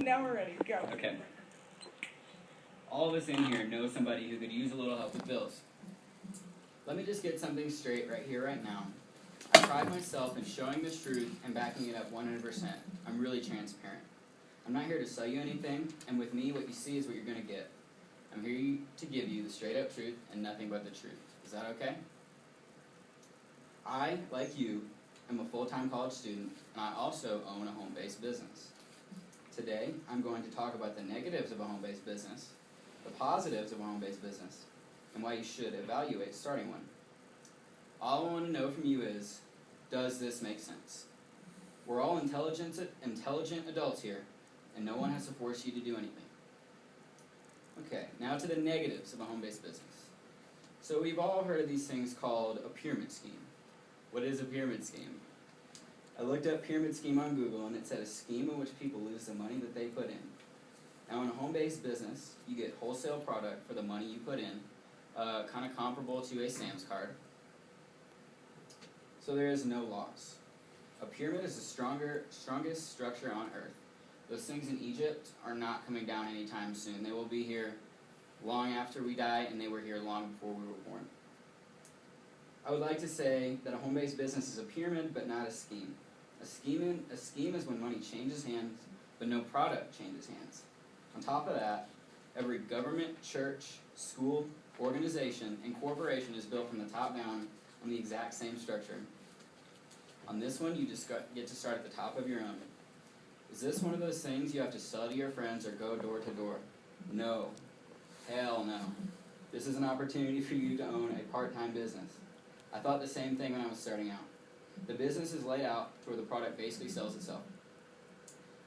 Now we're ready. Go. Okay. All of us in here know somebody who could use a little help with bills. Let me just get something straight right here, right now. I pride myself in showing the truth and backing it up 100%. I'm really transparent. I'm not here to sell you anything, and with me, what you see is what you're going to get. I'm here to give you the straight-up truth and nothing but the truth. Is that okay? I, like you, am a full-time college student, and I also own a home-based business. Today, I'm going to talk about the negatives of a home-based business, the positives of a home-based business, and why you should evaluate starting one. All I want to know from you is, does this make sense? We're all intelligent adults here, and no one has to force you to do anything. Okay, now to the negatives of a home-based business. So we've all heard of these things called a pyramid scheme. What is a pyramid scheme? I looked up pyramid scheme on Google, and it said a scheme in which people lose the money that they put in. Now, in a home-based business, you get wholesale product for the money you put in, kind of comparable to a Sam's card. So there is no loss. A pyramid is the strongest structure on earth. Those things in Egypt are not coming down anytime soon. They will be here long after we die, and they were here long before we were born. I would like to say that a home-based business is a pyramid, but not a scheme. A scheme is when money changes hands, but no product changes hands. On top of that, every government, church, school, organization, and corporation is built from the top down on the exact same structure. On this one, you just get to start at the top of your own. Is this one of those things you have to sell to your friends or go door to door? No. Hell no. This is an opportunity for you to own a part-time business. I thought the same thing when I was starting out. The business is laid out to where the product basically sells itself.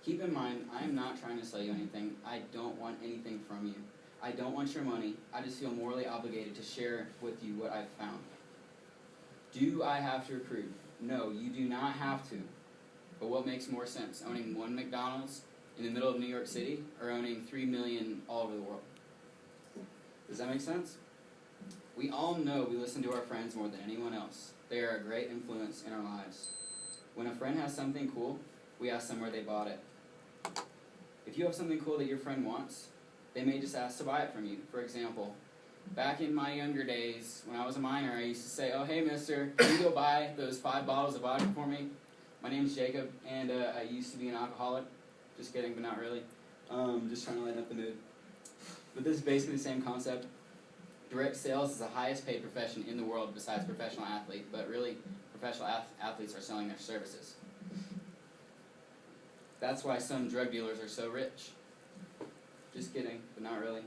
Keep in mind, I am not trying to sell you anything. I don't want anything from you. I don't want your money. I just feel morally obligated to share with you what I've found. Do I have to recruit? No, you do not have to. But what makes more sense, owning one McDonald's in the middle of New York City or owning 3 million all over the world? Does that make sense? We all know we listen to our friends more than anyone else. They are a great influence in our lives. When a friend has something cool, we ask them where they bought it. If you have something cool that your friend wants, they may just ask to buy it from you. For example, back in my younger days, when I was a minor, I used to say, "Oh, hey, mister, can you go buy those 5 bottles of vodka for me? My name's Jacob, and I used to be an alcoholic." Just kidding, but not really. Just trying to lighten up the mood. But this is basically the same concept. Direct sales is the highest paid profession in the world besides professional athlete, but really, professional athletes are selling their services. That's why some drug dealers are so rich. Just kidding, but not really.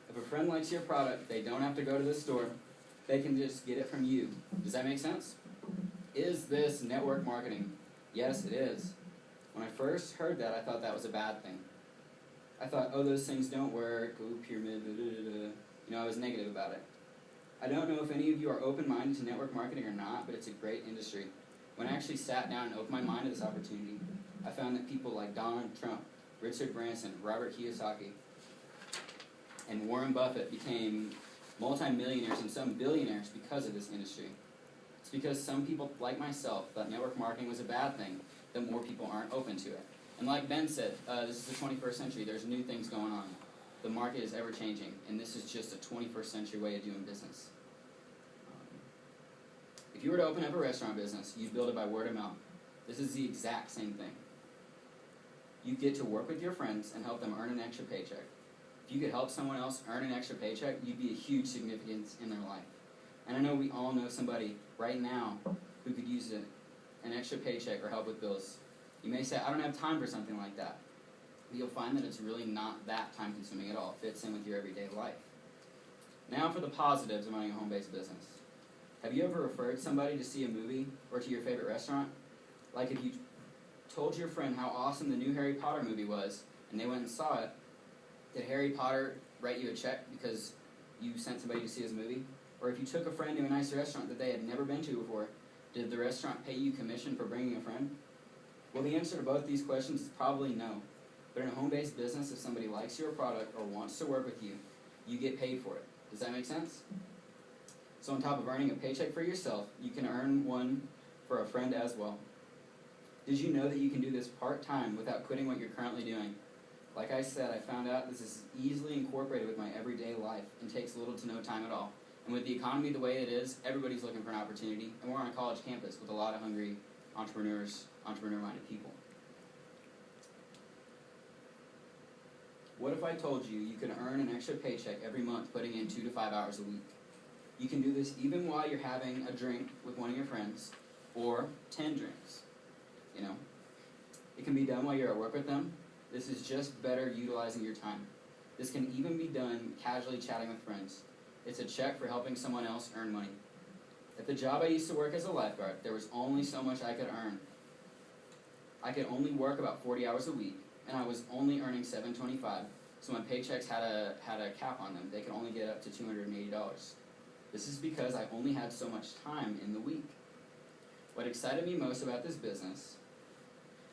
If a friend likes your product, they don't have to go to the store. They can just get it from you. Does that make sense? Is this network marketing? Yes, it is. When I first heard that, I thought that was a bad thing. I thought, oh, those things don't work, oh, pyramid, da, da, da, da. You know, I was negative about it. I don't know if any of you are open-minded to network marketing or not, but it's a great industry. When I actually sat down and opened my mind to this opportunity, I found that people like Donald Trump, Richard Branson, Robert Kiyosaki, and Warren Buffett became multimillionaires and some billionaires because of this industry. It's because some people, like myself, thought network marketing was a bad thing, that more people aren't open to it. And like Ben said, this is the 21st century. There's new things going on. The market is ever-changing, and this is just a 21st century way of doing business. If you were to open up a restaurant business, you'd build it by word of mouth. This is the exact same thing. You get to work with your friends and help them earn an extra paycheck. If you could help someone else earn an extra paycheck, you'd be a huge significance in their life. And I know we all know somebody right now who could use an extra paycheck or help with bills. You may say, I don't have time for something like that. But you'll find that it's really not that time-consuming at all. It fits in with your everyday life. Now for the positives of running a home-based business. Have you ever referred somebody to see a movie or to your favorite restaurant? Like if you told your friend how awesome the new Harry Potter movie was, and they went and saw it, did Harry Potter write you a check because you sent somebody to see his movie? Or if you took a friend to a nice restaurant that they had never been to before, did the restaurant pay you commission for bringing a friend? Well, the answer to both these questions is probably no. But in a home-based business, if somebody likes your product or wants to work with you, you get paid for it. Does that make sense? So on top of earning a paycheck for yourself, you can earn one for a friend as well. Did you know that you can do this part-time without quitting what you're currently doing? Like I said, I found out this is easily incorporated with my everyday life and takes little to no time at all. And with the economy the way it is, everybody's looking for an opportunity, and we're on a college campus with a lot of hungry entrepreneur-minded people. What if I told you you could earn an extra paycheck every month putting in 2 to 5 hours a week? You can do this even while you're having a drink with one of your friends, or 10 drinks, you know. It can be done while you're at work with them. This is just better utilizing your time. This can even be done casually chatting with friends. It's a check for helping someone else earn money. At the job I used to work as a lifeguard, there was only so much I could earn. I could only work about 40 hours a week, and I was only earning $7.25, so my paychecks had a cap on them. They could only get up to $280. This is because I only had so much time in the week. What excited me most about this business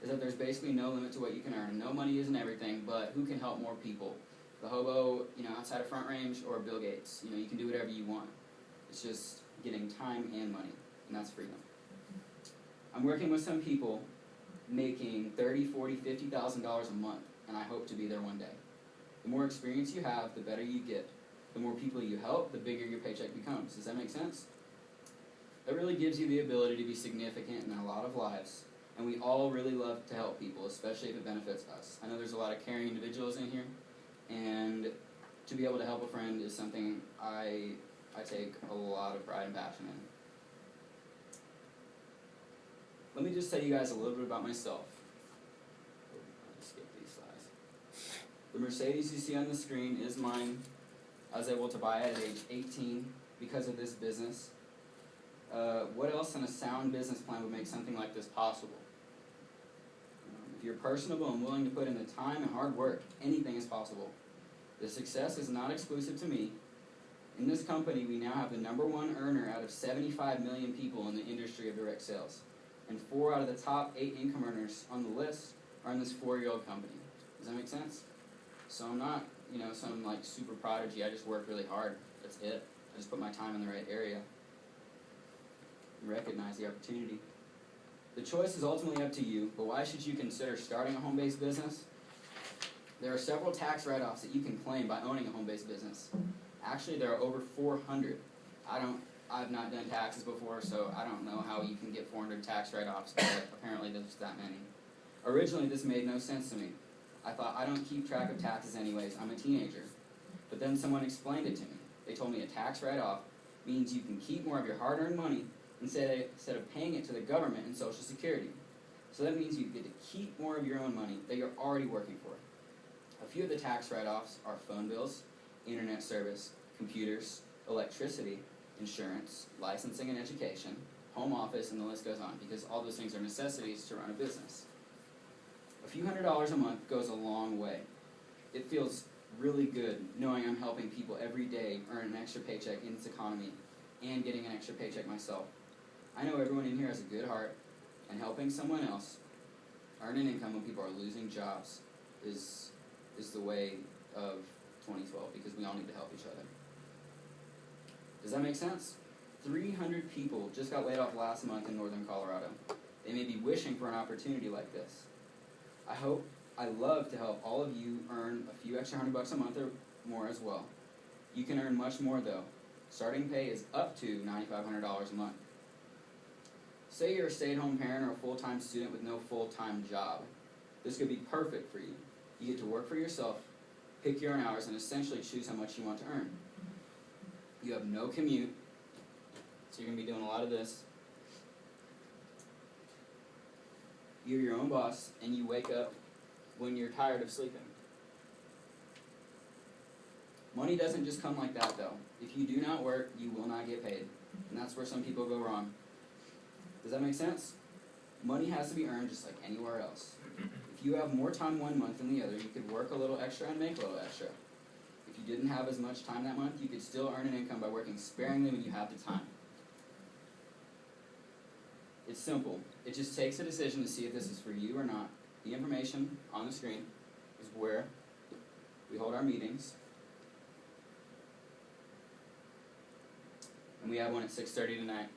is that there's basically no limit to what you can earn. No money isn't everything, but who can help more people? The hobo, outside of Front Range, or Bill Gates. You can do whatever you want. It's just getting time and money, and that's freedom. I'm working with some people making $30,000, $40,000, $50,000 a month, and I hope to be there one day. The more experience you have, the better you get. The more people you help, the bigger your paycheck becomes. Does that make sense? That really gives you the ability to be significant in a lot of lives, and we all really love to help people, especially if it benefits us. I know there's a lot of caring individuals in here, and to be able to help a friend is something I take a lot of pride and passion in. Let me just tell you guys a little bit about myself. I'll skip these slides. The Mercedes you see on the screen is mine. I was able to buy it at age 18 because of this business. What else in a sound business plan would make something like this possible? If you're personable and willing to put in the time and hard work, anything is possible. The success is not exclusive to me. In this company, we now have the #1 earner out of 75 million people in the industry of direct sales. And 4 out of the top 8 income earners on the list are in this 4-year-old company. Does that make sense? So I'm not, some super prodigy. I just work really hard. That's it. I just put my time in the right area and recognize the opportunity. The choice is ultimately up to you, but why should you consider starting a home-based business? There are several tax write-offs that you can claim by owning a home-based business. Actually, there are over 400. I've not done taxes before, so I don't know how you can get 400 tax write-offs, but apparently there's that many. Originally, this made no sense to me. I thought, I don't keep track of taxes anyways, I'm a teenager. But then someone explained it to me. They told me a tax write-off means you can keep more of your hard-earned money instead of paying it to the government and Social Security. So that means you get to keep more of your own money that you're already working for. A few of the tax write-offs are phone bills, internet service, computers, electricity, insurance, licensing and education, home office, and the list goes on, because all those things are necessities to run a business. A few $100s a month goes a long way. It feels really good knowing I'm helping people every day earn an extra paycheck in this economy and getting an extra paycheck myself. I know everyone in here has a good heart, and helping someone else earn an income when people are losing jobs is the way of 2012, because we all need to help each other. Does that make sense? 300 people just got laid off last month in northern Colorado. They may be wishing for an opportunity like this. I love to help all of you earn a few extra $100 a month or more as well. You can earn much more though. Starting pay is up to $9,500 a month. Say you're a stay-at-home parent or a full-time student with no full-time job. This could be perfect for you. You get to work for yourself, pick your own hours, and essentially choose how much you want to earn. You have no commute, so you're going to be doing a lot of this. You're your own boss, and you wake up when you're tired of sleeping. Money doesn't just come like that, though. If you do not work, you will not get paid. And that's where some people go wrong. Does that make sense? Money has to be earned just like anywhere else. If you have more time one month than the other, you could work a little extra and make a little extra. If you didn't have as much time that month, you could still earn an income by working sparingly when you have the time. It's simple. It just takes a decision to see if this is for you or not. The information on the screen is where we hold our meetings. And we have one at 6:30 tonight.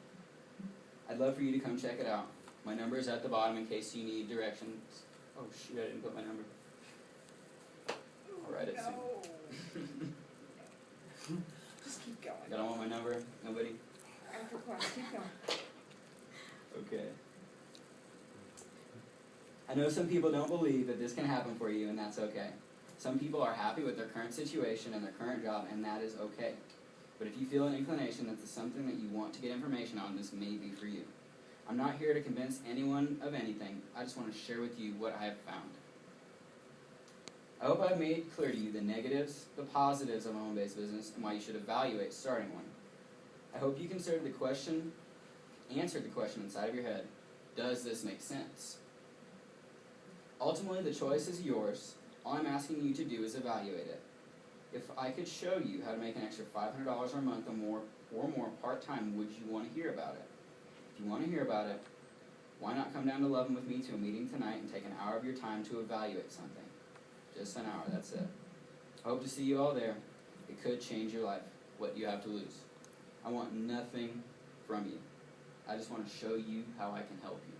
I'd love for you to come check it out. My number is at the bottom in case you need directions. Oh shoot, I didn't put my number. Just keep going. Y'all don't want my number? Nobody? After class, keep going. Okay. I know some people don't believe that this can happen for you, and that's okay. Some people are happy with their current situation and their current job, and that is okay. But if you feel an inclination that this is something that you want to get information on, this may be for you. I'm not here to convince anyone of anything. I just want to share with you what I have found. I hope I've made clear to you the negatives, the positives of a home-based business, and why you should evaluate starting one. I hope you answered the question inside of your head, does this make sense? Ultimately, the choice is yours. All I'm asking you to do is evaluate it. If I could show you how to make an extra $500 a month or more part-time, would you want to hear about it? If you want to hear about it, why not come down to Lovin' with me to a meeting tonight and take an hour of your time to evaluate something? Just an hour, that's it. I hope to see you all there. It could change your life. What do you have to lose? I want nothing from you. I just want to show you how I can help you.